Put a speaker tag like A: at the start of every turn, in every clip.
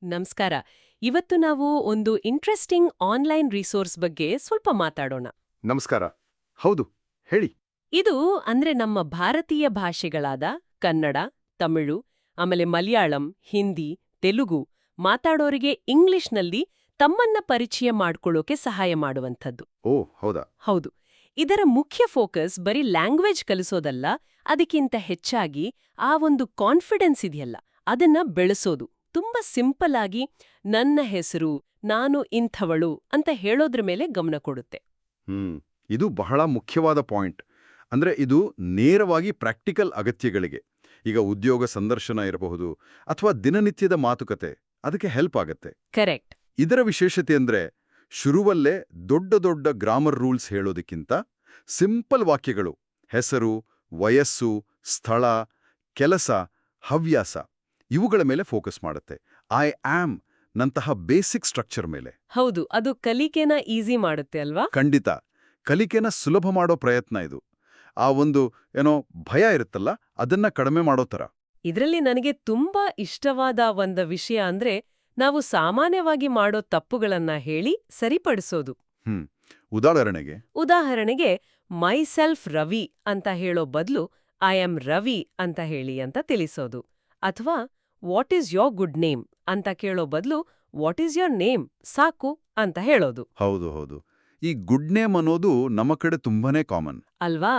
A: ನಮಸ್ಕಾರ. ಇವತ್ತು ನಾವು ಒಂದು ಇಂಟ್ರೆಸ್ಟಿಂಗ್ ಆನ್ಲೈನ್ ರಿಸೋರ್ಸ್ ಬಗ್ಗೆ ಸ್ವಲ್ಪ ಮಾತಾಡೋಣ.
B: ನಮಸ್ಕಾರ. ಹೌದು, ಹೇಳಿ.
A: ಇದು ಅಂದ್ರೆ ನಮ್ಮ ಭಾರತೀಯ ಭಾಷೆಗಳಾದ ಕನ್ನಡ, ತಮಿಳು, ಆಮೇಲೆ ಮಲಯಾಳಂ, ಹಿಂದಿ, ತೆಲುಗು ಮಾತಾಡೋರಿಗೆ ಇಂಗ್ಲಿಷ್ನಲ್ಲಿ ತಮ್ಮನ್ನ ಪರಿಚಯ ಮಾಡ್ಕೊಳ್ಳೋಕೆ ಸಹಾಯ ಮಾಡುವಂಥದ್ದು.
B: ಓ, ಹೌದಾ?
A: ಹೌದು. ಇದರ ಮುಖ್ಯ ಫೋಕಸ್ ಬರೀ ಲ್ಯಾಂಗ್ವೇಜ್ ಕಲಿಸೋದಲ್ಲ, ಅದಕ್ಕಿಂತ ಹೆಚ್ಚಾಗಿ ಆ ಒಂದು ಕಾನ್ಫಿಡೆನ್ಸ್ ಇದೆಯಲ್ಲ ಅದನ್ನ ಬೆಳೆಸೋದು. ತುಂಬಾ ಸಿಂಪಲ್ ಆಗಿ ನನ್ನ ಹೆಸರು, ನಾನು ಇಂಥವಳು ಅಂತ ಹೇಳೋದ್ರ ಮೇಲೆ ಗಮನ ಕೊಡುತ್ತೆ.
B: ಇದು ಬಹಳ ಮುಖ್ಯವಾದ ಪಾಯಿಂಟ್. ಅಂದ್ರೆ ಇದು ನೇರವಾಗಿ ಪ್ರಾಕ್ಟಿಕಲ್ ಅಗತ್ಯಗಳಿಗೆ, ಈಗ ಉದ್ಯೋಗ ಸಂದರ್ಶನ ಇರಬಹುದು ಅಥವಾ ದಿನನಿತ್ಯದ ಮಾತುಕತೆ, ಅದಕ್ಕೆ ಹೆಲ್ಪ್ ಆಗತ್ತೆ.
A: ಕರೆಕ್ಟ್.
B: ಇದರ ವಿಶೇಷತೆ ಅಂದ್ರೆ ಶುರುವಲ್ಲೇ ದೊಡ್ಡ ದೊಡ್ಡ ಗ್ರಾಮರ್ ರೂಲ್ಸ್ ಹೇಳೋದಕ್ಕಿಂತ ಸಿಂಪಲ್ ವಾಕ್ಯಗಳು, ಹೆಸರು, ವಯಸ್ಸು, ಸ್ಥಳ, ಕೆಲಸ, ಹವ್ಯಾಸ ಇವುಗಳ ಮೇಲೆ ಫೋಕಸ್ ಮಾಡುತ್ತೆ. ಐ ಆಮ್ ನಂತಹ ಬೇಸಿಕ್ ಸ್ಟ್ರಕ್ಚರ್ ಮೇಲೆ.
A: ಹೌದು, ಅದು ಕಲಿಕೆನ ಈಸಿ ಮಾಡುತ್ತೆ ಅಲ್ವಾ?
B: ಖಂಡಿತ. ಕಲಿಕೆನ ಸುಲಭ ಮಾಡೋ ಪ್ರಯತ್ನ ಇದು. ಆ ಒಂದು ಭಯ ಇರುತ್ತಲ್ಲ, ಅದನ್ನ ಕಡಿಮೆ ಮಾಡೋ ಥರ.
A: ಇದರಲ್ಲಿ ನನಗೆ ತುಂಬಾ ಇಷ್ಟವಾದ ಒಂದು ವಿಷಯ ಅಂದ್ರೆ ನಾವು ಸಾಮಾನ್ಯವಾಗಿ ಮಾಡೋ ತಪ್ಪುಗಳನ್ನ ಹೇಳಿ ಸರಿಪಡಿಸೋದು. ಉದಾಹರಣೆಗೆ ಮೈ ಸೆಲ್ಫ್ ರವಿ ಅಂತ ಹೇಳೋ ಬದಲು ಐ ಆಮ್ ರವಿ ಅಂತ ಹೇಳಿ ಅಂತ ತಿಳಿಸೋದು. ಅಥವಾ what is your good name ಅಂತ ಕೇಳೋ ಬದಲು ವಾಟ್ ಈಸ್ ಯೋರ್ ನೇಮ್ ಸಾಕು ಅಂತ ಹೇಳೋದು.
B: ಹೌದು. ಈ ಗುಡ್ ನೇಮ್ ಅನ್ನೋದು ನಮ್ಮ ಕಡೆ ತುಂಬಾನೇ ಕಾಮನ್
A: ಅಲ್ವಾ?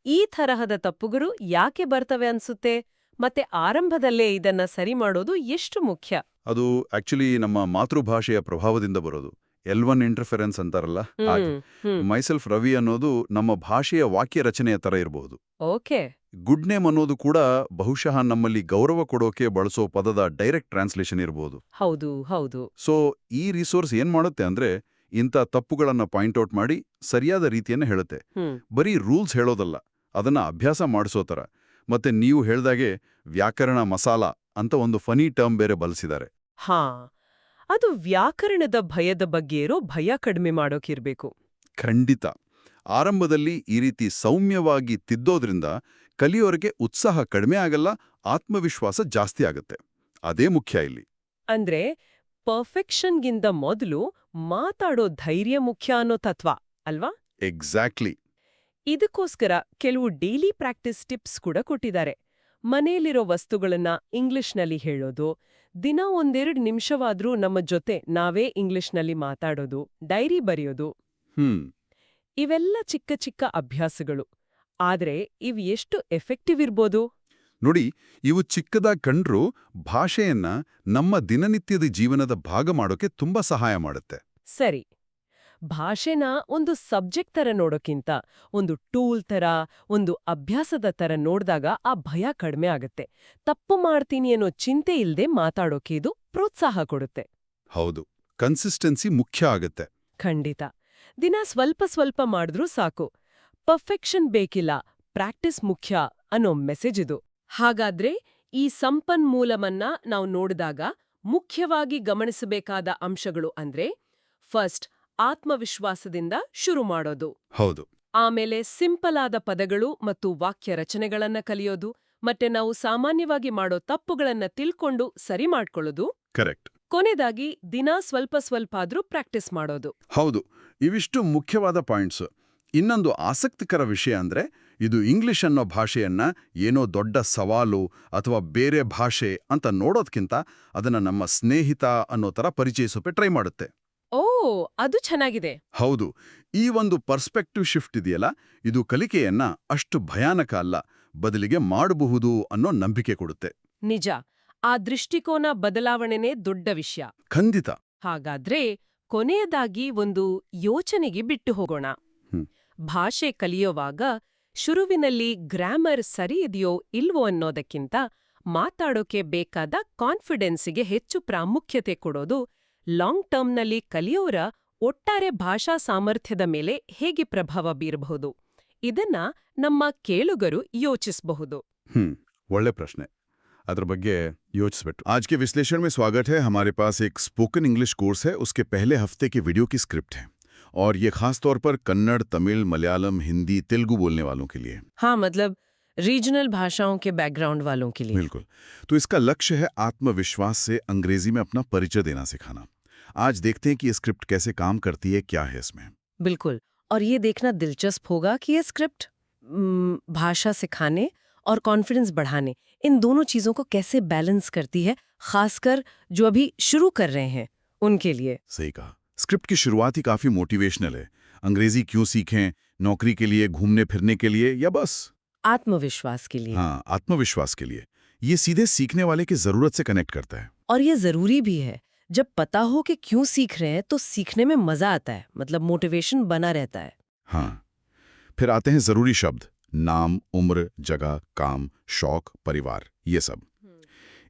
A: ಈ ತರಹದ ತಪ್ಪುಗಳು ಯಾಕೆ ಬರ್ತವೆ ಅನ್ಸುತ್ತೆ? ಮತ್ತೆ ಆರಂಭದಲ್ಲೇ ಇದನ್ನ ಸರಿ ಮಾಡೋದು ಎಷ್ಟು ಮುಖ್ಯ?
B: ಅದು ಆಕ್ಚುಲಿ ನಮ್ಮ ಮಾತೃಭಾಷೆಯ ಪ್ರಭಾವದಿಂದ ಬರೋದು. L1 ಇಂಟರ್ಫೆರೆನ್ಸ್ ಅಂತಾರಲ್ಲ ಹಾಗೆ. ಮೈಸೆಲ್ಫ್ ರವಿ ಅನ್ನೋದು ನಮ್ಮ ಭಾಷೆಯ ವಾಕ್ಯ ರಚನೆಯ ತರ ಇರಬಹುದು.
A: ಓಕೆ.
B: ಗುಡ್ ನೇಮ್ ಅನ್ನೋದು ಕೂಡ ಬಹುಶಃ ನಮ್ಮಲ್ಲಿ ಗೌರವ ಕೊಡೋಕೆ ಬಳಸೋ ಪದದ ಡೈರೆಕ್ಟ್ ಟ್ರಾನ್ಸ್ಲೇಷನ್ ಇರಬಹುದು.
A: ಹೌದು.
B: ಸೊ ಈ ರಿಸೋರ್ಸ್ ಏನ್ ಮಾಡುತ್ತೆ ಅಂದ್ರೆ ಇಂಥ ತಪ್ಪುಗಳನ್ನ ಪಾಯಿಂಟ್ಔಟ್ ಮಾಡಿ ಸರಿಯಾದ ರೀತಿಯನ್ನ ಹೇಳುತ್ತೆ. ಬರೀ ರೂಲ್ಸ್ ಹೇಳೋದಲ್ಲ, ಅದನ್ನ ಅಭ್ಯಾಸ ಮಾಡಿಸೋ ತರ. ಮತ್ತೆ ನೀವು ಹೇಳ್ದಾಗೆ ವ್ಯಾಕರಣ ಮಸಾಲ ಅಂತ ಒಂದು ಫನಿ ಟರ್ಮ್ ಬೇರೆ ಬಳಸಿದ್ದಾರೆ.
A: ಅದು ವ್ಯಾಕರಣದ ಭಯದ ಬಗ್ಗೆ ಇರೋ ಭಯ ಕಡಿಮೆ ಮಾಡೋಕಿರ್ಬೇಕು.
B: ಖಂಡಿತ. ಆರಂಭದಲ್ಲಿ ಈ ರೀತಿ ಸೌಮ್ಯವಾಗಿ ತಿದ್ದೋದ್ರಿಂದ ಕಲಿಯೋರಿಗೆ ಉತ್ಸಾಹ ಕಡಿಮೆ ಆಗಲ್ಲ, ಆತ್ಮವಿಶ್ವಾಸ ಜಾಸ್ತಿ ಆಗತ್ತೆ. ಅದೇ ಮುಖ್ಯ ಇಲ್ಲಿ.
A: ಅಂದ್ರೆ ಪರ್ಫೆಕ್ಷನ್ಗಿಂತ ಮೊದಲು ಮಾತಾಡೋ ಧೈರ್ಯ ಮುಖ್ಯ ಅನ್ನೋ ತತ್ವ ಅಲ್ವಾ?
B: ಎಕ್ಸಾಕ್ಟ್ಲಿ.
A: ಇದಕ್ಕೋಸ್ಕರ ಕೆಲವು ಡೈಲಿ ಪ್ರಾಕ್ಟೀಸ್ ಟಿಪ್ಸ್ ಕೂಡ ಕೊಟ್ಟಿದ್ದಾರೆ. ಮನೆಯಲ್ಲಿರೋ ವಸ್ತುಗಳನ್ನ ಇಂಗ್ಲಿಷ್ನಲ್ಲಿ ಹೇಳೋದು, ದಿನ ಒಂದೆರಡು ನಿಮಿಷವಾದ್ರೂ ನಮ್ಮ ಜೊತೆ ನಾವೇ ಇಂಗ್ಲಿಷ್ನಲ್ಲಿ ಮಾತಾಡೋದು, ಡೈರಿ ಬರೆಯೋದು. ಇವೆಲ್ಲ ಚಿಕ್ಕ ಚಿಕ್ಕ ಅಭ್ಯಾಸಗಳು. ಆದ್ರೆ ಇವು ಎಷ್ಟು ಎಫೆಕ್ಟಿವ್ ಇರ್ಬೋದು
B: ನೋಡಿ. ಇವು ಚಿಕ್ಕದಾಗಿ ಕಂಡ್ರೂ ಭಾಷೆಯನ್ನ ನಮ್ಮ ದಿನನಿತ್ಯದ ಜೀವನದ ಭಾಗ ಮಾಡೋಕೆ ತುಂಬಾ ಸಹಾಯ ಮಾಡುತ್ತೆ.
A: ಸರಿ. ಭಾಷೆನ ಒಂದು ಸಬ್ಜೆಕ್ಟ್ ತರ ನೋಡೋಕ್ಕಿಂತ ಒಂದು ಟೂಲ್ ತರ, ಒಂದು ಅಭ್ಯಾಸದ ತರ ನೋಡ್ದಾಗ ಆ ಭಯ ಕಡಿಮೆ ಆಗತ್ತೆ. ತಪ್ಪು ಮಾಡ್ತೀನಿ ಅನ್ನೋ ಚಿಂತೆ ಇಲ್ದೆ ಮಾತಾಡೋಕೆ ಇದು ಪ್ರೋತ್ಸಾಹ ಕೊಡುತ್ತೆ.
B: ಹೌದು, ಕನ್ಸಿಸ್ಟೆನ್ಸಿ ಮುಖ್ಯ ಆಗತ್ತೆ.
A: ಖಂಡಿತ. ದಿನ ಸ್ವಲ್ಪ ಮಾಡಿದ್ರೂ ಸಾಕು. ಪರ್ಫೆಕ್ಷನ್ ಬೇಕಿಲ್ಲ, ಪ್ರಾಕ್ಟೀಸ್ ಮುಖ್ಯ ಅನ್ನೋ ಮೆಸೇಜ್ ಇದು. ಹಾಗಾದ್ರೆ ಈ ಸಂಪನ್ಮೂಲವನ್ನ ನಾವು ನೋಡಿದಾಗ ಮುಖ್ಯವಾಗಿ ಗಮನಿಸಬೇಕಾದ ಅಂಶಗಳು ಅಂದ್ರೆ ಫಸ್ಟ್ ಆತ್ಮವಿಶ್ವಾಸದಿಂದ ಶುರು ಮಾಡೋದು.
B: ಹೌದು.
A: ಆಮೇಲೆ ಸಿಂಪಲ್ ಆದ ಪದಗಳು ಮತ್ತು ವಾಕ್ಯ ರಚನೆಗಳನ್ನ ಕಲಿಯೋದು, ಮತ್ತೆ ನಾವು ಸಾಮಾನ್ಯವಾಗಿ ಮಾಡೋ ತಪ್ಪುಗಳನ್ನ ತಿಳ್ಕೊಂಡು ಸರಿ ಮಾಡ್ಕೊಳ್ಳೋದು.
B: ಕರೆಕ್ಟ್.
A: ಕೊನೆದಾಗಿ ದಿನ ಸ್ವಲ್ಪ ಆದ್ರೂ ಪ್ರಾಕ್ಟೀಸ್ ಮಾಡೋದು.
B: ಹೌದು, ಇವಿಷ್ಟು ಮುಖ್ಯವಾದ ಪಾಯಿಂಟ್ಸ್. ಇನ್ನೊಂದು ಆಸಕ್ತಿಕರ ವಿಷಯ ಅಂದ್ರೆ ಇದು ಇಂಗ್ಲಿಷ್ ಅನ್ನೋ ಭಾಷೆಯನ್ನ ಏನೋ ದೊಡ್ಡ ಸವಾಲು ಅಥವಾ ಬೇರೆ ಭಾಷೆ ಅಂತ ನೋಡೋದ್ಕಿಂತ ಅದನ್ನ ನಮ್ಮ ಸ್ನೇಹಿತ ಅನ್ನೋ ತರ ಪರಿಚಯಿಸೋಕೆ ಟ್ರೈ ಮಾಡುತ್ತೆ.
A: ಓ, ಅದು ಚೆನ್ನಾಗಿದೆ.
B: ಹೌದು. ಈ ಒಂದು ಪರ್ಸ್ಪೆಕ್ಟಿವ್ ಶಿಫ್ಟ್ ಇದೆಯಲ್ಲ, ಇದು ಕಲಿಕೆಯನ್ನ ಅಷ್ಟು ಭಯಾನಕ ಅಲ್ಲ, ಬದಲಿಗೆ ಮಾಡಬಹುದು ಅನ್ನೋ ನಂಬಿಕೆ ಕೊಡುತ್ತೆ.
A: ನಿಜ. ಆ ದೃಷ್ಟಿಕೋನ ಬದಲಾವಣೆನೇ ದೊಡ್ಡ ವಿಷಯ.
B: ಖಂಡಿತ.
A: ಹಾಗಾದ್ರೆ ಕೊನೆಯದಾಗಿ ಒಂದು ಯೋಚನೆಗೆ ಬಿಟ್ಟು ಹೋಗೋಣ. ಭಾಷೆ ಕಲಿಯೋವಾಗ ಶುರುವಿನಲ್ಲಿ ಗ್ರಾಮರ್ ಸರಿ ಇದೆಯೋ ಇಲ್ವೋ ಅನ್ನೋದಕ್ಕಿಂತ ಮಾತಾಡೋಕೆ ಬೇಕಾದ ಕಾನ್ಫಿಡೆನ್ಸಿಗೆ ಹೆಚ್ಚು ಪ್ರಾಮುಖ್ಯತೆ ಕೊಡೋದು ಲಾಂಗ್ ಟರ್ಮ್ನಲ್ಲಿ ಕಲಿಯೋರ ಒಟ್ಟಾರೆ ಭಾಷಾ ಸಾಮರ್ಥ್ಯದ ಮೇಲೆ ಹೇಗೆ ಪ್ರಭಾವ ಬೀರಬಹುದು, ಇದನ್ನ ನಮ್ಮ ಕೇಳುಗರು ಯೋಚಿಸಬಹುದು.
B: ಒಳ್ಳೆ ಪ್ರಶ್ನೆ. अदर बग्गे योचिस्बिಟ್ಟು. आज के विश्लेषण में स्वागत है. हमारे पास एक स्पोकन इंग्लिश कोर्स है, उसके पहले हफ्ते की वीडियो की स्क्रिप्ट है और ये खास तौर पर कन्नड़, तमिल, मलयालम, हिंदी, तेलुगु बोलने वालों के लिए.
A: हाँ, मतलब रीजनल भाषाओं के बैकग्राउंड वालों के लिए।
B: बिल्कुल। तो इसका लक्ष्य है आत्मविश्वास से अंग्रेजी में अपना परिचय देना सिखाना। आज देखते हैं कि ये स्क्रिप्ट कैसे काम करती है, क्या है इसमें।
A: बिल्कुल। और ये देखना दिलचस्प होगा कि ये स्क्रिप्ट भाषा सिखाने और कॉन्फिडेंस बढ़ाने, इन दोनों चीज़ों को कैसे बैलेंस करती है, खासकर जो अभी शुरू कर रहे हैं उनके लिए।
B: सही कहा। स्क्रिप्ट की शुरुआत ही काफी मोटिवेशनल है। अंग्रेजी क्यों सीखें? नौकरी के लिए, घूमने फिरने के लिए, या बस
A: आत्मविश्वास के लिए।
B: हाँ, आत्मविश्वास के लिए। ये सीधे सीखने वाले की जरूरत से कनेक्ट करता है।
A: और ये ज़रूरी भी है। जब पता हो कि क्यों सीख रहे हैं तो सीखने में मज़ा आता है, मतलब मोटिवेशन बना रहता है।
B: हाँ। फिर आते हैं जरूरी शब्द। नाम, उम्र, जगह, काम, शौक, परिवार, ये सब।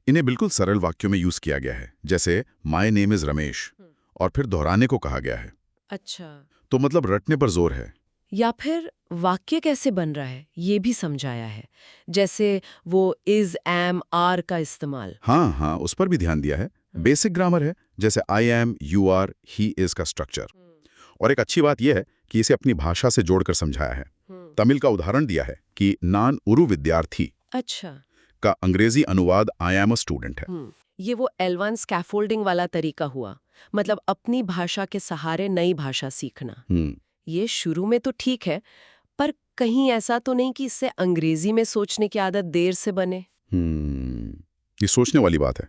B: इन्हें बिल्कुल सरल वाक्यों में यूज किया गया है, जैसे माय नेम इज रमेश, और फिर दोहराने को कहा गया है।
A: अच्छा।
B: तो मतलब रटने पर जोर है।
A: या फिर वाक्य कैसे बन रहा है ये भी समझाया है, जैसे वो इज, एम, आर का इस्तेमाल।
B: हाँ हाँ, उस पर भी ध्यान दिया है। बेसिक ग्रामर है, जैसे I am, you are, he is का स्ट्रक्चर। और एक अच्छी बात यह है कि इसे अपनी भाषा से जोड़कर समझाया है। तमिल का उदाहरण दिया है कि नान उरु विद्यार्थी
A: अच्छा।
B: का अंग्रेजी अनुवाद आई एम अ स्टूडेंट है।
A: ये वो L1 स्कैफोल्डिंग वाला तरीका हुआ, मतलब अपनी भाषा के सहारे नई भाषा सीखना। ये शुरू में तो ठीक है, पर कहीं ऐसा तो नहीं कि इससे अंग्रेजी में सोचने की आदत देर से बने।
B: ये सोचने वाली बात है।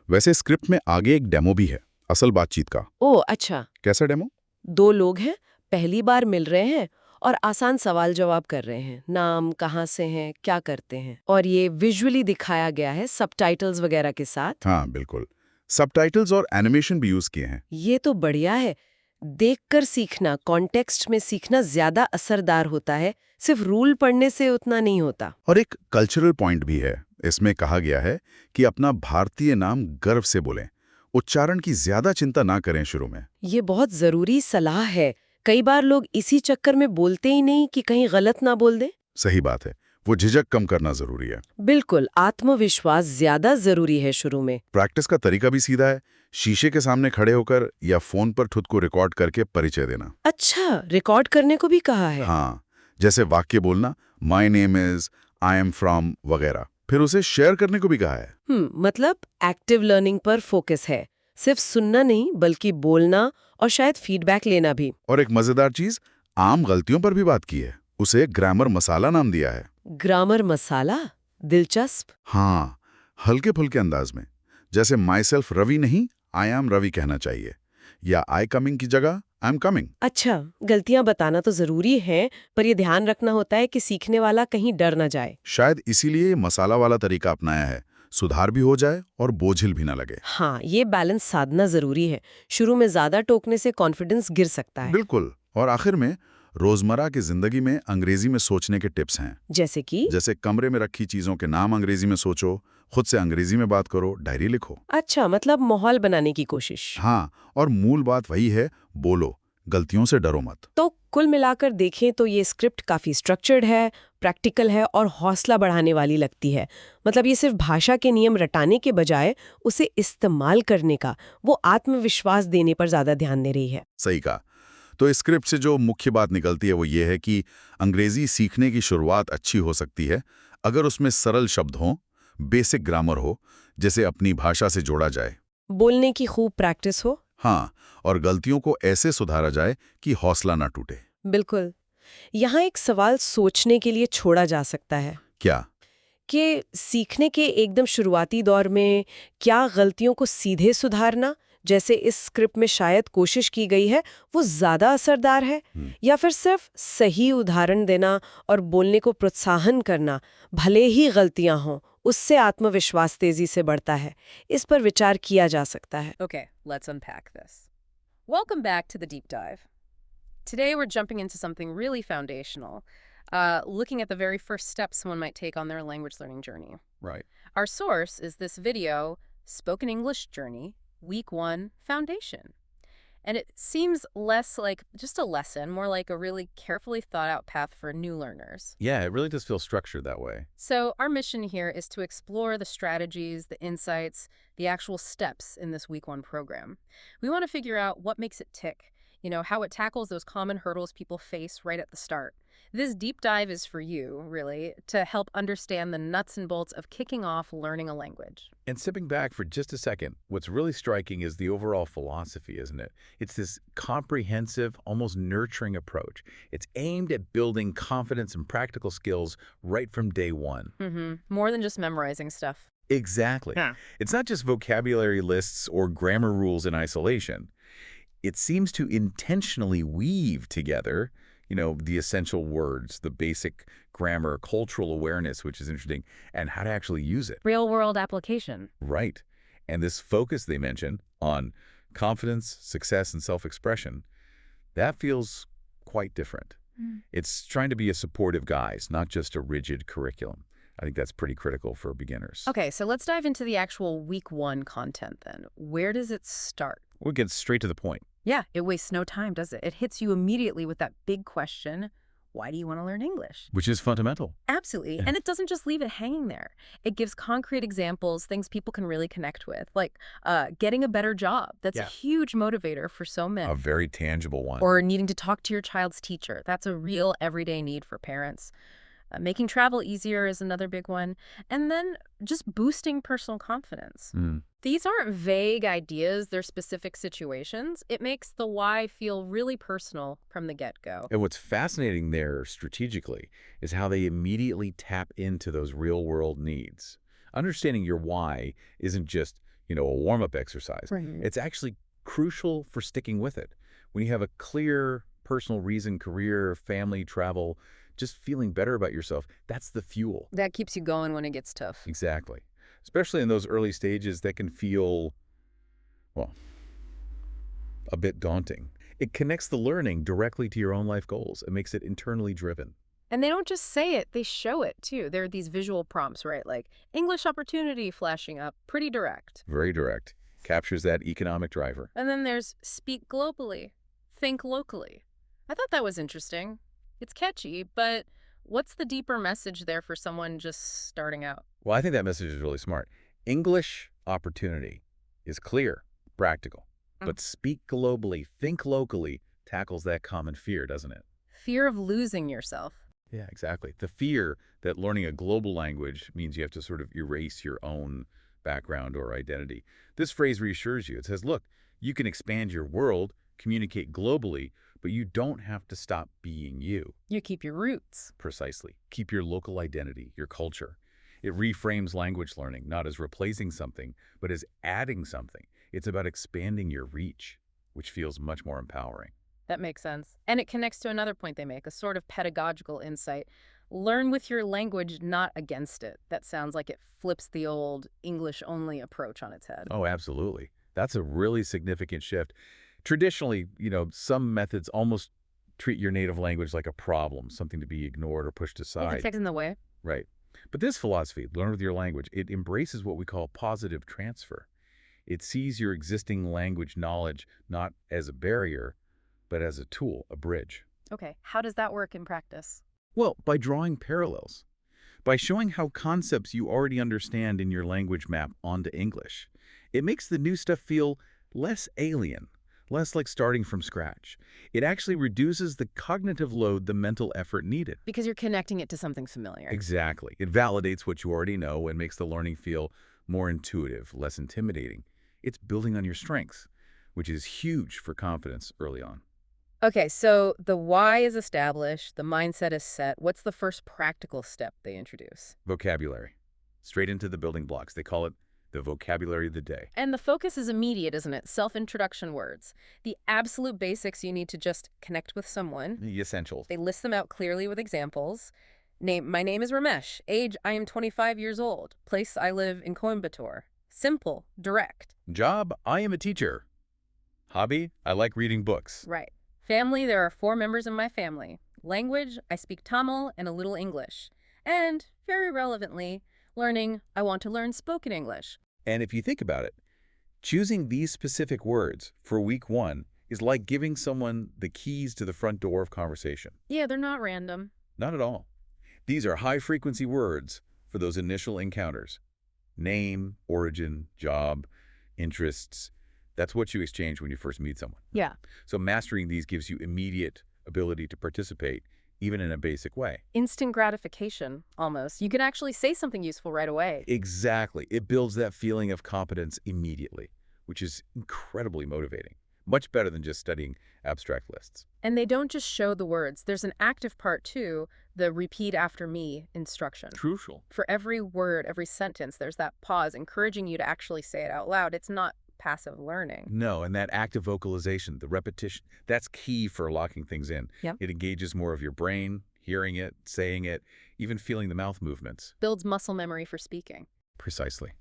B: वैसे स्क्रिप्ट में आगे एक डेमो भी है, असल बातचीत का।
A: ओह अच्छा।
B: कैसा डेमो?
A: 2 लोग हैं, पहली बार मिल रहे हैं और आसान सवाल जवाब कर रहे हैं। नाम, कहाँ से हैं, क्या करते हैं, और ये विजुअली दिखाया गया है सबटाइटल्स वगैरह के साथ।
B: हाँ बिल्कुल, सबटाइटल्स और एनिमेशन भी यूज किए हैं।
A: ये तो बढ़िया है। देखकर सीखना, कॉन्टेक्स्ट में सीखना ज्यादा असरदार होता है, सिर्फ रूल पढ़ने से उतना नहीं होता।
B: और एक कल्चरल पॉइंट भी है। इसमें कहा गया है कि अपना भारतीय नाम गर्व से बोलें, उच्चारण की ज्यादा चिंता ना करें शुरू में।
A: ये बहुत जरूरी सलाह है। कई बार लोग इसी चक्कर में बोलते ही नहीं कि कहीं गलत ना बोल दें।
B: सही बात है, वो झिझक कम करना जरूरी है।
A: बिल्कुल, आत्मविश्वास ज्यादा जरूरी है शुरू में।
B: प्रैक्टिस का तरीका भी सीधा है। शीशे के सामने खड़े होकर या फोन पर खुद को रिकॉर्ड करके परिचय देना।
A: अच्छा, रिकॉर्ड करने को भी कहा है।
B: हाँ, जैसे वाक्य बोलना, my name is, I am from वगैरह। फिर उसे शेयर करने को भी कहा है।
A: मतलब एक्टिव लर्निंग पर फोकस है, सिर्फ सुनना नहीं बल्कि बोलना और शायद फीडबैक लेना भी।
B: और एक मजेदार चीज, आम गलतियों पर भी बात की है। उसे ग्रामर मसाला नाम दिया है।
A: ग्रामर मसाला, दिलचस्प।
B: हाँ, हल्के फुल्के अंदाज में, जैसे माई सेल्फ रवि नहीं, आई एम रवि कहना चाहिए, या आई कमिंग की जगह आई एम कमिंग।
A: अच्छा, गलतियां बताना तो जरूरी है, पर ये ध्यान रखना होता है कि सीखने वाला कहीं डर ना जाए।
B: शायद इसीलिए ये मसाला वाला तरीका अपनाया है, सुधार भी हो जाए और बोझिल भी ना लगे।
A: हाँ, ये बैलेंस साधना जरूरी है। शुरू में ज्यादा टोकने से कॉन्फिडेंस गिर सकता है।
B: बिल्कुल। और आखिर में रोजमर्रा की जिंदगी में अंग्रेजी में सोचने के टिप्स हैं।
A: जैसे
B: कमरे में रखी चीजों के नाम अंग्रेजी में सोचो, खुद से अंग्रेजी में बात करो, डायरी लिखो।
A: अच्छा, मतलब माहौल बनाने की कोशिश।
B: हाँ, और मूल बात वही है, बोलो, गलतियों से डरो मत।
A: तो कुल मिलाकर देखें तो ये स्क्रिप्ट काफी स्ट्रक्चर्ड है, प्रैक्टिकल है और हौसला बढ़ाने वाली लगती है। मतलब ये सिर्फ भाषा के नियम रटाने के बजाय उसे इस्तेमाल करने का, वो आत्मविश्वास देने पर ज्यादा ध्यान दे रही है।
B: सही कहा। तो इस स्क्रिप्ट से जो मुख्य बात निकलती है वो ये है कि अंग्रेजी सीखने की शुरुआत अच्छी हो सकती है अगर उसमें सरल शब्द हों, बेसिक ग्रामर हो, जैसे अपनी भाषा से जोड़ा जाए,
A: बोलने की खूब प्रैक्टिस हो।
B: हाँ, और गलतियों को ऐसे सुधारा जाए कि हौसला ना टूटे।
A: बिल्कुल। यहाँ एक सवाल सोचने के लिए छोड़ा जा सकता है
B: क्या?
A: कि सीखने के एकदम शुरुआती दौर में क्या गलतियों को सीधे सुधारना, जैसे इस स्क्रिप्ट में शायद कोशिश की गई है, वो ज्यादा असरदार है, या फिर सिर्फ सही उदाहरण देना और बोलने को प्रोत्साहन करना, भले ही गलतियां हों, उससे आत्मविश्वास तेजी से बढ़ता है। इस पर विचार किया जा सकता है।
C: Okay, let's unpack this. Welcome back to the deep dive. Today we're jumping into something really foundational, looking at the very first steps someone might take on their language learning journey.
B: Right.
C: Our source is this video, Spoken English Journey, Week 1 Foundation. And it seems less like just a lesson, more like a really carefully thought out path for new learners.
D: Yeah, it really does feel structured that way.
C: So our mission here is to explore the strategies, the insights, the actual steps in this Week 1 program. We want to figure out what makes it tick, how it tackles those common hurdles people face right at the start. This deep dive is for you, really, to help understand the nuts and bolts of kicking off learning a language.
D: And stepping back for just a second, what's really striking is the overall philosophy, isn't it? It's this comprehensive, almost nurturing approach. It's aimed at building confidence and practical skills right from day one.
C: More than just memorizing stuff.
D: Exactly.
A: Yeah.
D: It's not just vocabulary lists or grammar rules in isolation. It seems to intentionally weave together, the essential words, the basic grammar, cultural awareness, which is interesting, and how to actually use it.
C: Real-world application.
D: Right. And this focus they mention on confidence, success, and self-expression, that feels quite different. It's trying to be a supportive guide, not just a rigid curriculum. I think that's pretty critical for beginners.
C: Okay, so let's dive into the actual week 1 content then. Where does it start?
D: We'll get straight to the point.
C: Yeah, it wastes no time, does it? It hits you immediately with that big question, why do you want to learn English?
D: Which is fundamental.
C: Absolutely. And it doesn't just leave it hanging there. It gives concrete examples, things people can really connect with, like getting a better job. That's a huge motivator for so many.
D: A very tangible one.
C: Or needing to talk to your child's teacher. That's a real everyday need for parents. Making travel easier is another big one. And then just boosting personal confidence. These aren't vague ideas, they're specific situations. It makes the why feel really personal from the get-go.
D: And what's fascinating there strategically is how they immediately tap into those real-world needs. Understanding your why isn't just, a warm-up exercise.
C: Right.
D: It's actually crucial for sticking with it. When you have a clear personal reason, career, family, travel, just feeling better about yourself, that's the fuel.
C: That keeps you going when it gets tough.
D: Exactly. Especially in those early stages that can feel, well, a bit daunting. It connects the learning directly to your own life goals. It makes it internally driven.
C: And they don't just say it, they show it too. There are these visual prompts, right? Like English opportunity flashing up, pretty direct.
D: Very direct. Captures that economic driver.
C: And then there's speak globally, think locally. I thought that was interesting. It's catchy, but what's the deeper message there for someone just starting out?
D: Well, I think that message is really smart. English opportunity is clear, practical. But speak globally, think locally tackles that common fear, doesn't it?
C: Fear of losing yourself.
D: Yeah, exactly. The fear that learning a global language means you have to sort of erase your own background or identity. This phrase reassures you. It says, look, you can expand your world, communicate globally, but you don't have to stop being you.
C: You keep your roots.
D: Precisely. Keep your local identity, your culture. It reframes language learning, not as replacing something, but as adding something. It's about expanding your reach, which feels much more empowering.
C: That makes sense. And it connects to another point they make, a sort of pedagogical insight. Learn with your language, not against it. That sounds like it flips the old English-only approach on its head.
D: Oh, absolutely. That's a really significant shift. Traditionally, some methods almost treat your native language like a problem, something to be ignored or pushed aside.
C: It's in the way.
D: Right. But this philosophy, learn with your language, it embraces what we call positive transfer. It sees your existing language knowledge not as a barrier, but as a tool, a bridge.
C: Okay, how does that work in practice?
D: Well, by drawing parallels, by showing how concepts you already understand in your language map onto English. It makes the new stuff feel less alien, less like starting from scratch. It actually reduces the cognitive load, the mental effort needed.
C: Because you're connecting it to something familiar.
D: Exactly. It validates what you already know and makes the learning feel more intuitive, less intimidating. It's building on your strengths, which is huge for confidence early on.
C: Okay, so the why is established, the mindset is set. What's the first practical step they introduce?
D: Vocabulary. Straight into the building blocks. They call it the vocabulary of the day.
C: And the focus is immediate, isn't it? Self-introduction words. The absolute basics you need to just connect with someone.
D: The essentials.
C: They list them out clearly with examples. My name is Ramesh. Age, I am 25 years old. Place, I live in Coimbatore. Simple, direct.
D: Job, I am a teacher. Hobby, I like reading books.
C: Right. Family, there are 4 members in my family. Language, I speak Tamil and a little English. And, very relevantly, learning, I want to learn spoken English.
D: And if you think about it, choosing these specific words for week 1 is like giving someone the keys to the front door of conversation.
C: Yeah, they're not random.
D: Not at all. These are high-frequency words for those initial encounters. Name, origin, job, interests. That's what you exchange when you first meet someone.
C: Yeah.
D: So mastering these gives you immediate ability to participate even in a basic way.
C: Instant gratification, almost. You can actually say something useful right away.
D: Exactly. It builds that feeling of competence immediately, which is incredibly motivating. Much better than just studying abstract lists.
C: And they don't just show the words. There's an active part, too, the repeat after me instruction.
D: Crucial.
C: For every word, every sentence, there's that pause encouraging you to actually say it out loud. It's not passive learning.
D: No, and that active vocalization, the repetition, that's key for locking things in.
C: Yep.
D: It engages more of your brain, hearing it, saying it, even feeling the mouth movements.
C: Builds muscle memory for speaking.
D: Precisely.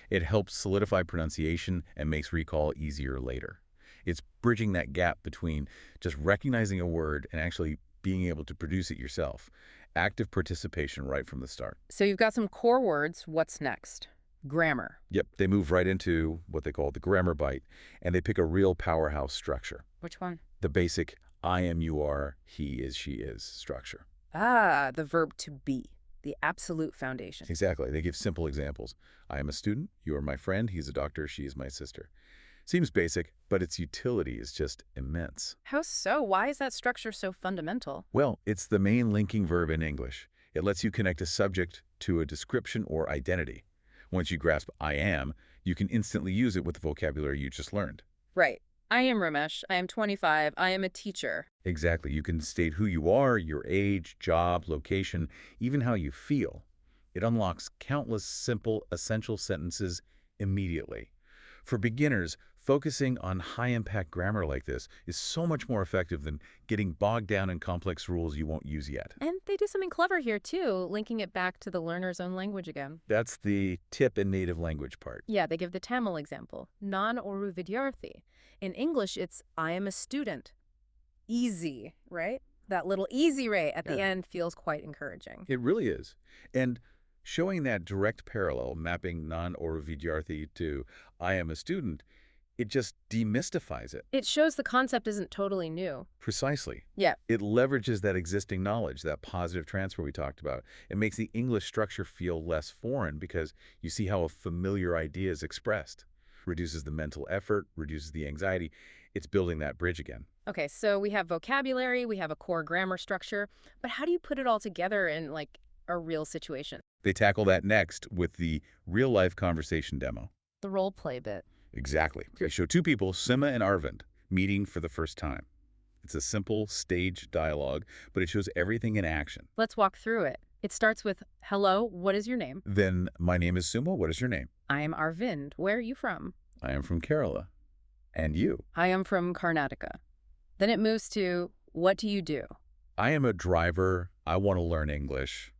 D: It helps solidify pronunciation and makes recall easier later. It's bridging that gap between just recognizing a word and actually being able to produce it yourself. Active participation right from the start.
C: So you've got some core words. What's next? Grammar.
D: Yep, they move right into what they call the grammar bite, and they pick a real powerhouse structure.
C: Which one?
D: The basic I am, you are, he is, she is structure.
C: Ah, the verb to be. The absolute foundation.
D: Exactly. They give simple examples. I am a student, you are my friend, he's a doctor, she is my sister. Seems basic, but its utility is just immense.
C: How so? Why is that structure so fundamental?
D: Well, it's the main linking verb in English. It lets you connect a subject to a description or identity. Once you grasp I am, you can instantly use it with the vocabulary you just learned.
C: Right. I am Ramesh. I am 25. I am a teacher.
D: Exactly. You can state who you are, your age, job, location, even how you feel. It unlocks countless simple, essential sentences immediately. For beginners, focusing on high-impact grammar like this is so much more effective than getting bogged down in complex rules you won't use yet.
C: And they do something clever here, too, linking it back to the learner's own language again.
D: That's the tip in native language part.
C: Yeah, they give the Tamil example. Non oru vidyarthi. In English, it's I am a student. Easy, right? That little easy ray at the end feels quite encouraging.
D: It really is. And showing that direct parallel, mapping non-oru vidyarthi to I am a student, it just demystifies it.
C: It shows the concept isn't totally new.
D: Precisely.
C: Yeah.
D: It leverages that existing knowledge, that positive transfer we talked about. It makes the English structure feel less foreign because you see how a familiar idea is expressed. Reduces the mental effort, reduces the anxiety. It's building that bridge again.
C: Okay, so we have vocabulary, we have a core grammar structure, but how do you put it all together in, like, a real situation?
D: They tackle that next with the real-life conversation demo.
C: The role play bit.
D: Exactly. They show two people, Sima and Arvind, meeting for the first time. It's a simple staged dialogue, but it shows everything in action.
C: Let's walk through it. It starts with, hello, what is your name?
D: Then, my name is Suma, what is your name?
C: I am Arvind. Where are you from?
D: I am from Kerala. And you?
C: I am from Karnataka. Then it moves to, what do you do?
D: I am a driver. I want to learn English.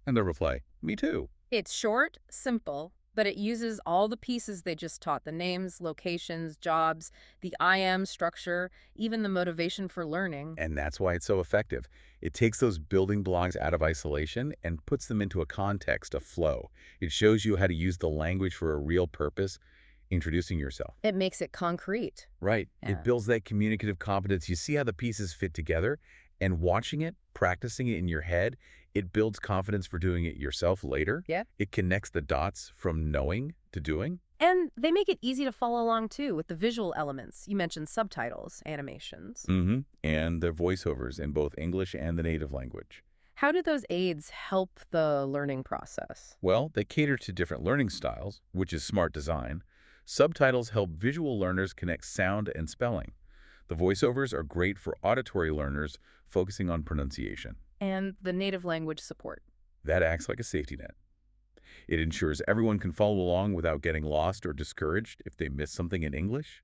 D: And the reply, me too.
C: It's short, simple, but it uses all the pieces they just taught, the names, locations, jobs, the I am structure, even the motivation for learning.
D: And that's why it's so effective. It takes those building blocks out of isolation and puts them into a context, a flow. It shows you how to use the language for a real purpose, introducing yourself.
C: It makes it concrete.
D: Right.
C: Yeah.
D: It builds that communicative competence. You see how the pieces fit together, and watching it, practicing it in your head, it builds confidence for doing it yourself later.
C: Yeah.
D: It connects the dots from knowing to doing.
C: And they make it easy to follow along, too, with the visual elements. You mentioned subtitles, animations.
D: And the voiceovers in both English and the native language.
C: How do those aids help the learning process?
D: Well, they cater to different learning styles, which is smart design. Subtitles help visual learners connect sound and spelling. The voiceovers are great for auditory learners focusing on pronunciation.
C: And the native language support.
D: That acts like a safety net. It ensures everyone can follow along without getting lost or discouraged if they miss something in English.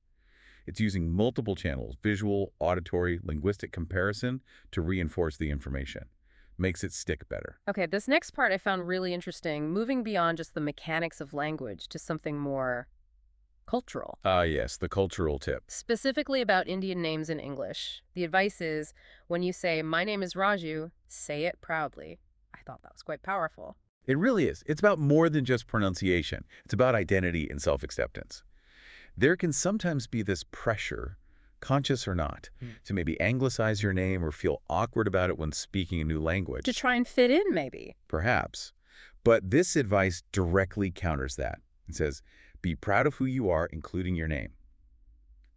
D: It's using multiple channels, visual, auditory, linguistic comparison, to reinforce the information. Makes it stick better.
C: Okay, this next part I found really interesting, moving beyond just the mechanics of language to something more cultural.
D: Yes, the cultural tip.
C: Specifically about Indian names in English. The advice is, when you say, my name is Raju, say it proudly. I thought that was quite powerful.
D: It really is. It's about more than just pronunciation. It's about identity and self-acceptance. There can sometimes be this pressure, conscious or not, to maybe anglicize your name or feel awkward about it when speaking a new language.
C: To try and fit in, maybe.
D: Perhaps. But this advice directly counters that. It says, be proud of who you are, including your name.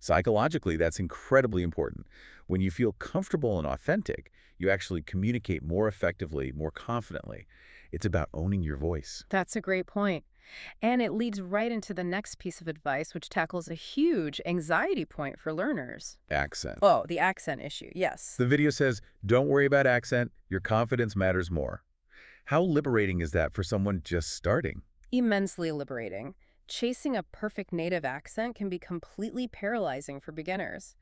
D: Psychologically, that's incredibly important. When you feel comfortable and authentic, You actually communicate more effectively, more confidently. It's about owning your voice.
C: That's a great point. And it leads right into the next piece of advice, which tackles a huge anxiety point for learners.
D: Accent.
C: Oh, the accent issue, yes.
D: The video says, don't worry about accent, your confidence matters more. How liberating is that for someone just starting?
C: Immensely liberating. Chasing a perfect native accent can be completely paralyzing for beginners.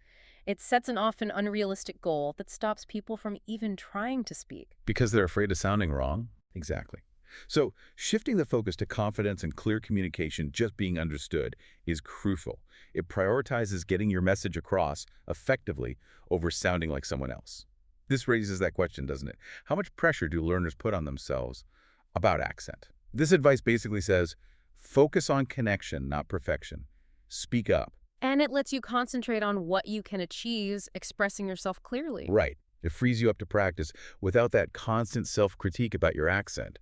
C: It sets an often unrealistic goal that stops people from even trying to speak.
D: Because they're afraid of sounding wrong? Exactly. So, shifting the focus to confidence and clear communication just being understood is crucial. It prioritizes getting your message across effectively over sounding like someone else. This raises that question, doesn't it? How much pressure do learners put on themselves about accent? This advice basically says, focus on connection, not perfection. Speak up.
C: And it lets you concentrate on what you can achieve expressing yourself clearly.
D: Right. It frees you up to practice without that constant self-critique about your accent.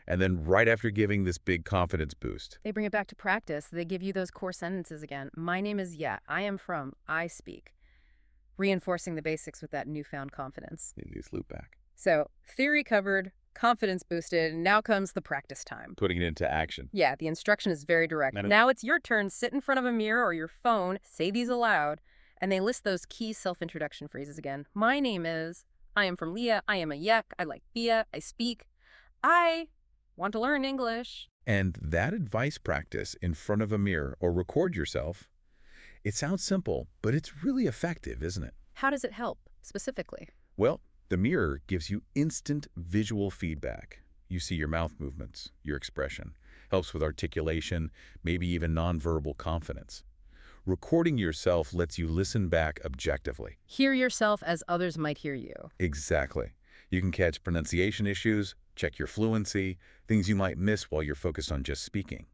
D: And then right after giving this big confidence boost.
C: They bring it back to practice. They give you those core sentences again. My name is Yet. I am from. I speak. Reinforcing the basics with that newfound confidence.
D: In this loop back.
C: So, theory covered, confidence boosted, and now comes the practice time.
D: Putting it into action.
C: Yeah, the instruction is very direct. Now it's your turn. Sit in front of a mirror or your phone, say these aloud, and they list those key self-introduction phrases again. My name is, I am from Leah, I am a Yek, I like Thea, I speak, I want to learn English.
D: And that advice practice in front of a mirror or record yourself, it sounds simple, but it's really effective, isn't it?
C: How does it help, specifically?
D: Well, the mirror gives you instant visual feedback. You see your mouth movements, your expression, helps with articulation, maybe even nonverbal confidence. Recording yourself lets you listen back objectively.
C: Hear yourself as others might hear you.
D: Exactly. You can catch pronunciation issues, check your fluency, things you might miss while you're focused on just speaking.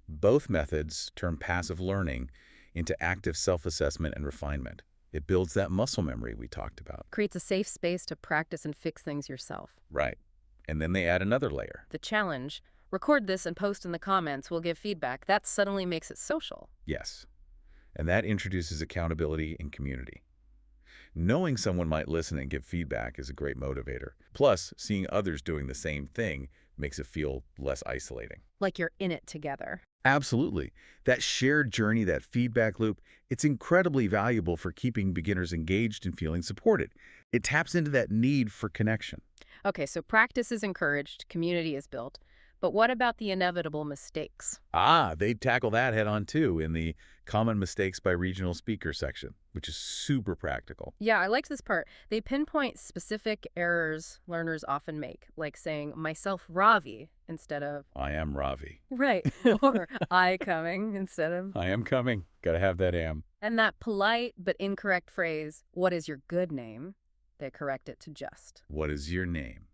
D: Both methods turn passive learning into active self-assessment and refinement. It builds that muscle memory we talked about.
C: Creates a safe space to practice and fix things yourself.
D: Right. And then they add another layer.
C: The challenge, record this and post in the comments, we'll give feedback. That suddenly makes it social.
D: Yes. And that introduces accountability and community. Knowing someone might listen and give feedback is a great motivator. Plus, seeing others doing the same thing makes it feel less isolating.
C: Like you're in it together.
D: Absolutely. That shared journey, that feedback loop, it's incredibly valuable for keeping beginners engaged and feeling supported. It taps into that need for connection.
C: Okay, so practice is encouraged, community is built. But what about the inevitable mistakes?
D: They tackle that head on too in the Common Mistakes by Regional Speaker section, which is super practical.
C: Yeah, I liked this part. They pinpoint specific errors learners often make, like saying, myself Ravi, instead of,
D: I am Ravi.
C: right, or I coming, instead of.
D: I am coming. Gotta have that am.
C: And that polite but incorrect phrase, what is your good name? They correct it to just.
D: What is your name?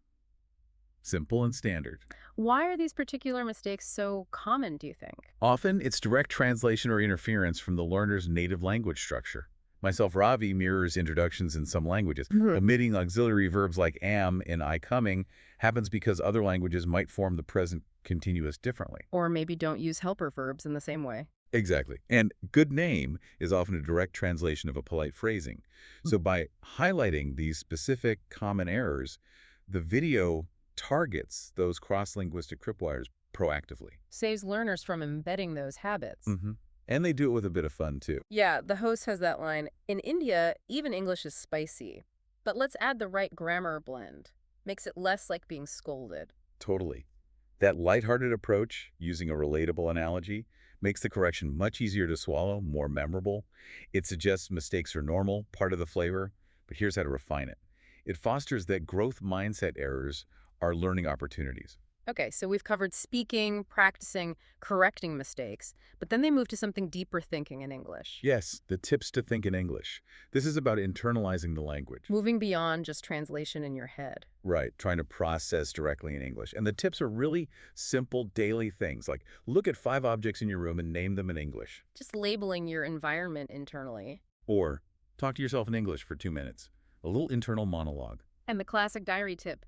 D: Simple and standard.
C: Why are these particular mistakes so common, do you think?
D: Often, it's direct translation or interference from the learner's native language structure. Myself Ravi mirrors introductions in some languages. Omitting auxiliary verbs like am in I coming happens because other languages might form the present continuous differently.
C: Or maybe don't use helper verbs in the same way.
D: Exactly. And good name is often a direct translation of a polite phrasing. So by highlighting these specific common errors, the video targets those cross-linguistic tripwires proactively.
C: Saves learners from embedding those habits.
D: And they do it with a bit of fun, too.
C: Yeah, the host has that line, in India, even English is spicy. But let's add the right grammar blend. Makes it less like being scolded.
D: Totally. That lighthearted approach, using a relatable analogy, makes the correction much easier to swallow, more memorable. It suggests mistakes are normal, part of the flavor, but here's how to refine it. It fosters that growth mindset errors are learning opportunities.
C: Okay, so we've covered speaking, practicing, correcting mistakes, but then they move to something deeper thinking in English.
D: Yes, the tips to think in English. This is about internalizing the language.
C: Moving beyond just translation in your head.
D: Right, trying to process directly in English. And the tips are really simple daily things, like look at 5 objects in your room and name them in English.
C: Just labeling your environment internally.
D: Or talk to yourself in English for 2 minutes. A little internal monologue.
C: And the classic diary tip.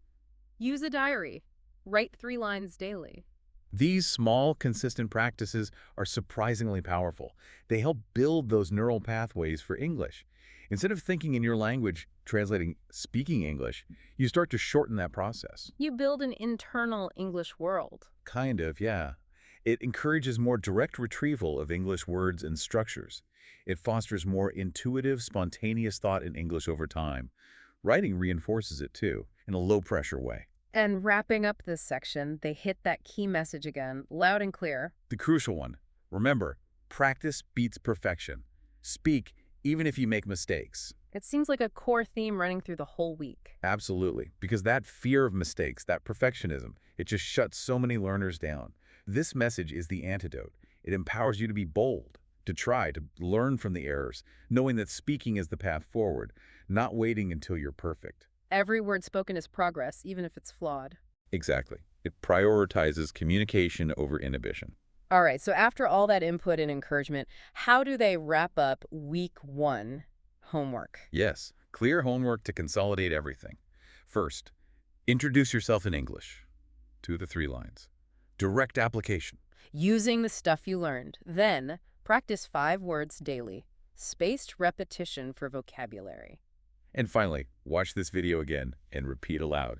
C: Use a diary. Write 3 lines daily.
D: These small, consistent practices are surprisingly powerful. They help build those neural pathways for English. Instead of thinking in your language, translating speaking English, you start to shorten that process.
C: You build an internal English world.
D: Kind of, yeah. It encourages more direct retrieval of English words and structures. It fosters more intuitive, spontaneous thought in English over time. Writing reinforces it, too, in a low-pressure way.
C: And wrapping up this section, they hit that key message again, loud and clear.
D: The crucial one. Remember, practice beats perfection. Speak even if you make mistakes.
C: It seems like a core theme running through the whole week.
D: Absolutely, because that fear of mistakes, that perfectionism, it just shuts so many learners down. This message is the antidote. It empowers you to be bold, to try, to learn from the errors, knowing that speaking is the path forward, not waiting until you're perfect.
C: Every word spoken is progress, even if it's flawed.
D: Exactly. It prioritizes communication over inhibition.
C: All right, so after all that input and encouragement, how do they wrap up week 1 homework?
D: Yes, clear homework to consolidate everything. First, introduce yourself in English. 2 to 3 lines. Direct application.
C: Using the stuff you learned. Then, practice 5 words daily. Spaced repetition for vocabulary.
D: And finally, watch this video again and repeat aloud,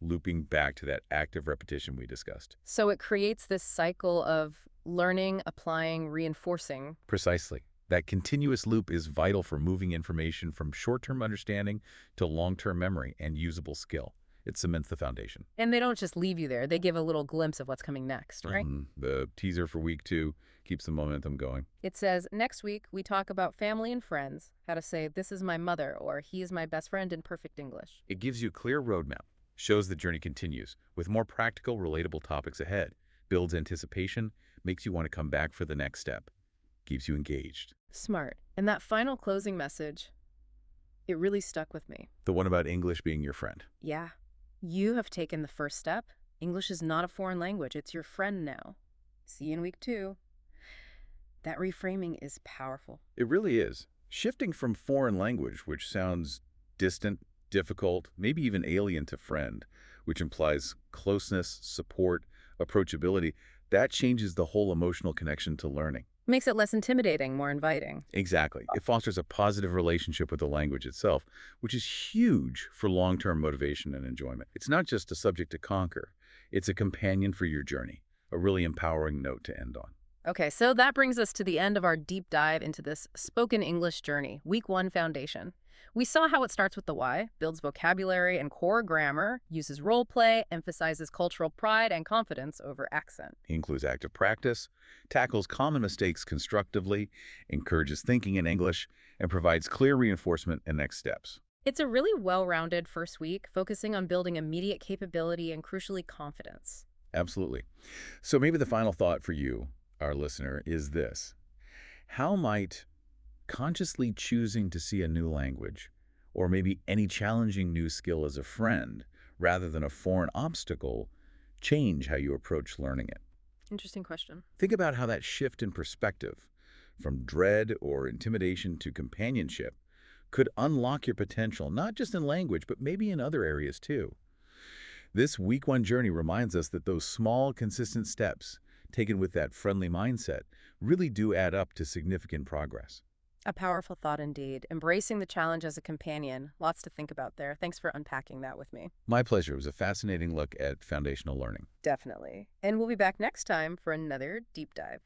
D: looping back to that active repetition we discussed.
C: So it creates this cycle of learning, applying, reinforcing.
D: Precisely. That continuous loop is vital for moving information from short-term understanding to long-term memory and usable skill. It cements the foundation.
C: And they don't just leave you there. They give a little glimpse of what's coming next, right?
D: The teaser for week 2 keeps the momentum going.
C: It says, next week, we talk about family and friends, how to say, this is my mother, or he is my best friend in perfect English.
D: It gives you a clear roadmap, shows the journey continues, with more practical, relatable topics ahead, builds anticipation, makes you want to come back for the next step, keeps you engaged.
C: Smart. And that final closing message, it really stuck with me.
D: The one about English being your friend.
C: Yeah. You have taken the first step. English is not a foreign language. It's your friend now. See you in week 2. That reframing is powerful.
D: It really is. Shifting from foreign language, which sounds distant, difficult, maybe even alien to friend, which implies closeness, support, approachability, that changes the whole emotional connection to learning.
C: Makes it less intimidating, more inviting.
D: Exactly. It fosters a positive relationship with the language itself, which is huge for long-term motivation and enjoyment. It's not just a subject to conquer. It's a companion for your journey, a really empowering note to end on.
C: Okay, so that brings us to the end of our deep dive into this spoken English journey, week 1 foundation. We saw how it starts with the why, builds vocabulary and core grammar, uses role play, emphasizes cultural pride and confidence over accent.
D: It includes active practice, tackles common mistakes constructively, encourages thinking in English, and provides clear reinforcement and next steps.
C: It's a really well-rounded first week, focusing on building immediate capability and, crucially, confidence.
D: Absolutely. So maybe the final thought for you, our listener, is this. How might consciously choosing to see a new language, or maybe any challenging new skill as a friend, rather than a foreign obstacle, change how you approach learning it?
C: Interesting question.
D: Think about how that shift in perspective, from dread or intimidation to companionship, could unlock your potential, not just in language, but maybe in other areas too. This week 1 journey reminds us that those small, consistent steps, taken with that friendly mindset, really do add up to significant progress.
C: A powerful thought indeed. Embracing the challenge as a companion. Lots to think about there. Thanks for unpacking that with me.
D: My pleasure. It was a fascinating look at foundational learning.
C: Definitely. And we'll be back next time for another deep dive.